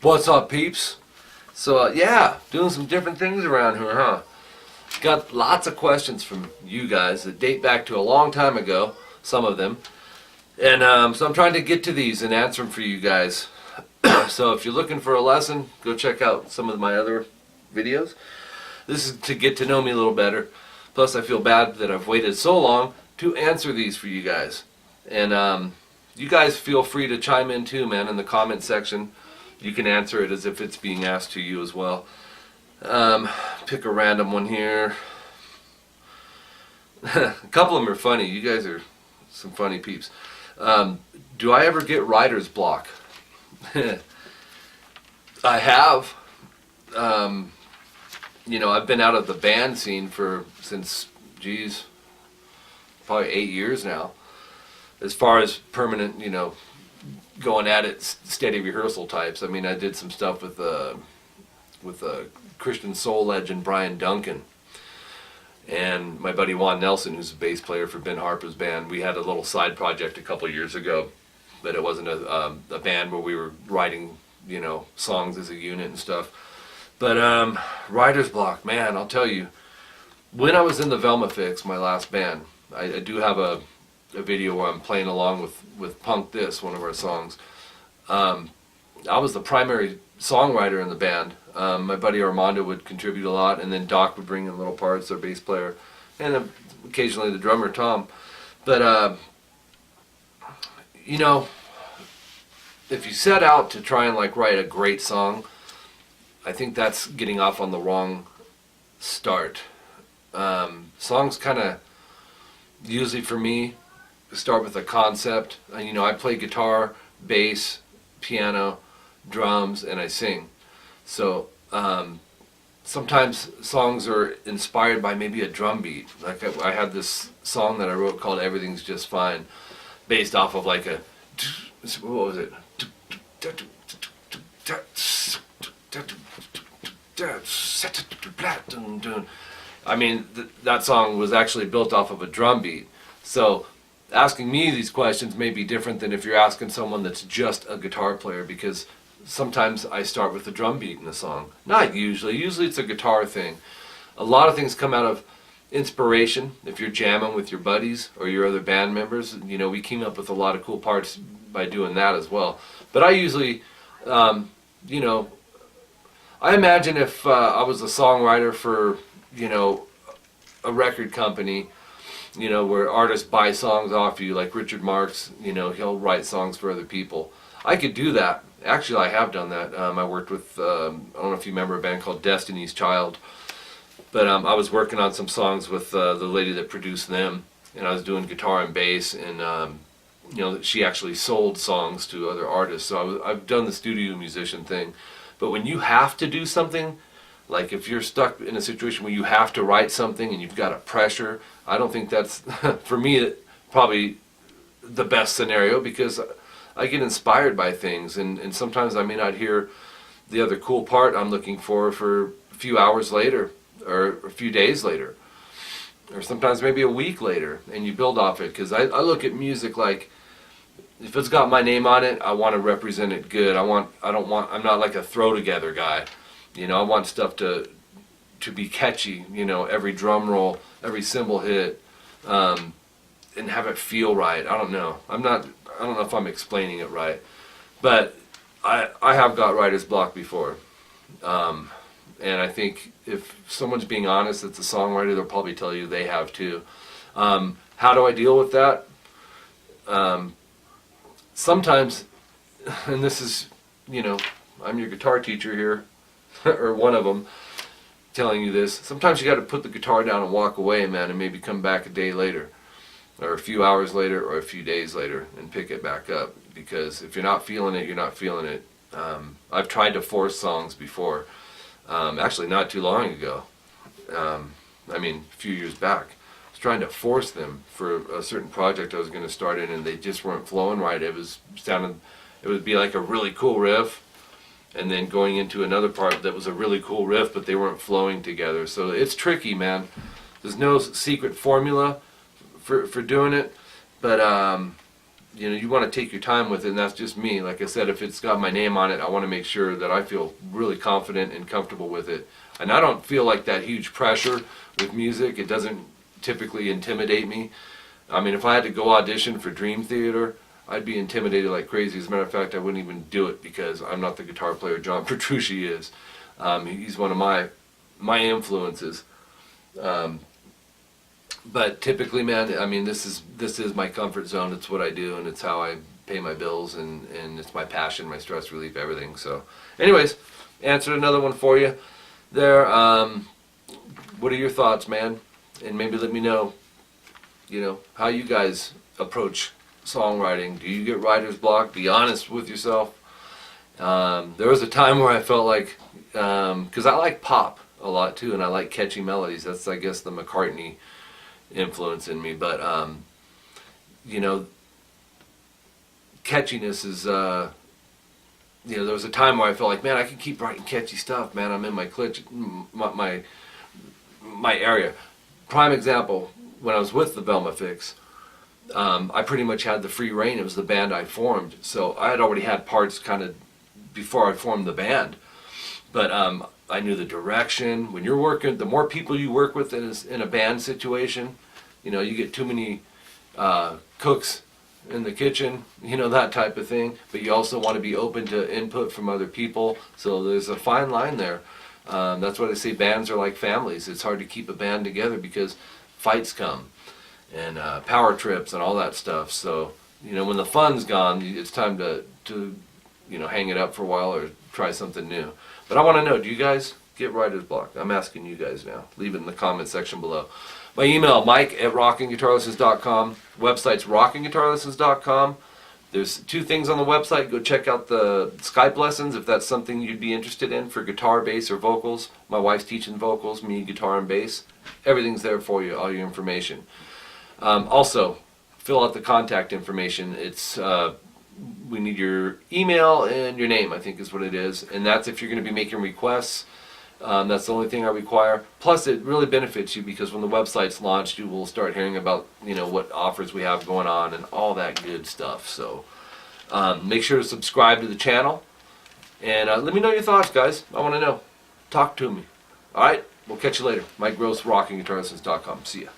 What's up, peeps? So, yeah, doing some different things around here, huh? Got lots of questions from you guys that date back to a long time ago, some of them. And so I'm trying to get to these and answer them for you guys. So if you're looking for a lesson, go check out some of my other videos. This is to get to know me a little better. Plus, I feel bad that I've waited so long to answer these for you guys. And you guys feel free to chime in too, man, in the comment section. You can answer it as if it's being asked to you as well. Pick a random one here. A couple of them are funny. You guys are some funny peeps. Do I ever get writer's block? I have. You know, I've been out of the band scene since, geez, probably 8 years now. As far as permanent, you know, going at it, steady rehearsal types. I mean, I did some stuff with Christian soul legend Brian Duncan, and my buddy Juan Nelson, who's a bass player for Ben Harper's band. We had a little side project a couple years ago, but it wasn't a band where we were writing, you know, songs as a unit and stuff. But writer's block, man, I'll tell you. When I was in the 𝐒𝐿𝐿, my last band, I do have a video where I'm playing along with Punk This, one of our songs. I was the primary songwriter in the band. My buddy Armando would contribute a lot, and then Doc would bring in little parts, our bass player, and occasionally the drummer, Tom. But, you know, if you set out to try and like write a great song, I think that's getting off on the wrong start. Songs kind of, usually for me, start with a concept. You know, I play guitar, bass, piano, drums, and I sing. So sometimes songs are inspired by maybe a drum beat. Like I had this song that I wrote called "Everything's Just Fine," based off of like a, what was it? I mean, that song was actually built off of a drum beat. So asking me these questions may be different than if you're asking someone that's just a guitar player, because sometimes I start with the drum beat in a song. Not usually. Usually it's a guitar thing. A lot of things come out of inspiration. If you're jamming with your buddies or your other band members, you know, we came up with a lot of cool parts by doing that as well. But I usually, you know, I imagine if I was a songwriter for, you know, a record company, you know, where artists buy songs off you, like Richard Marx, you know, he'll write songs for other people. I could do that. Actually, I have done that. I worked with, I don't know if you remember a band called Destiny's Child, but I was working on some songs with the lady that produced them, and I was doing guitar and bass, and, you know, she actually sold songs to other artists. So I've done the studio musician thing. But when you have to do something, like if you're stuck in a situation where you have to write something and you've got a pressure, I don't think that's, for me, probably the best scenario, because I get inspired by things, and sometimes I may not hear the other cool part I'm looking for a few hours later, or a few days later, or sometimes maybe a week later, and you build off it. Because I look at music like, if it's got my name on it, I want to represent it good. I'm not like a throw together guy. You know, I want stuff to be catchy, you know, every drum roll, every cymbal hit, and have it feel right. I don't know. I don't know if I'm explaining it right, but I have got writer's block before. And I think if someone's being honest, it's a songwriter, they'll probably tell you they have too. How do I deal with that? Sometimes, and this is, you know, I'm your guitar teacher here, or one of them, telling you this. Sometimes you got to put the guitar down and walk away, man, and maybe come back a day later, or a few hours later, or a few days later, and pick it back up. Because if you're not feeling it, you're not feeling it. I've tried to force songs before, actually not too long ago. I mean, a few years back. Trying to force them for a certain project I was going to start in, and they just weren't flowing right. It would be like a really cool riff, and then going into another part that was a really cool riff, but they weren't flowing together. So it's tricky, man. There's no secret formula for doing it, but you know, you want to take your time with it, and that's just me. Like I said, if it's got my name on it, I want to make sure that I feel really confident and comfortable with it. And I don't feel like that huge pressure with music. It doesn't typically intimidate me. I mean, if I had to go audition for Dream Theater, I'd be intimidated like crazy. As a matter of fact, I wouldn't even do it because I'm not the guitar player John Petrucci is. He's one of my influences. But typically, man, I mean, this is my comfort zone. It's what I do, and it's how I pay my bills, and it's my passion, my stress relief, everything. So, anyways, answered another one for you there. What are your thoughts, man? And maybe let me know, you know, how you guys approach songwriting. Do you get writer's block? Be honest with yourself. There was a time where I felt like, because I like pop a lot too, and I like catchy melodies. That's, I guess, the McCartney influence in me. But you know, catchiness is, you know, there was a time where I felt like, man, I can keep writing catchy stuff, man. I'm in my my area. Prime example, when I was with the �ヱ𝐻𝐿, I pretty much had the free reign. It was the band I formed, so I had already had parts kind of before I formed the band. But I knew the direction. When you're working, the more people you work with in a band situation, you know, you get too many cooks in the kitchen, you know, that type of thing. But you also want to be open to input from other people. So there's a fine line there. That's why they say bands are like families. It's hard to keep a band together because fights come, and power trips and all that stuff. So, you know, when the fun's gone, it's time to you know, hang it up for a while or try something new. But I want to know, do you guys get writer's block? I'm asking you guys now. Leave it in the comment section below. My email, mike@rockinguitarlessons.com. Website's rockinguitarlessons.com. There's 2 things on the website. Go check out the Skype lessons if that's something you'd be interested in for guitar, bass, or vocals. My wife's teaching vocals, me guitar and bass. Everything's there for you, all your information. Also, fill out the contact information. It's we need your email and your name, I think is what it is. And that's if you're going to be making requests. That's the only thing I require. Plus, it really benefits you because when the website's launched, you will start hearing about, you know, what offers we have going on and all that good stuff. So make sure to subscribe to the channel. And let me know your thoughts, guys. I want to know. Talk to me. All right? We'll catch you later. Mike Gross, rockinguitarlessons.com. See ya.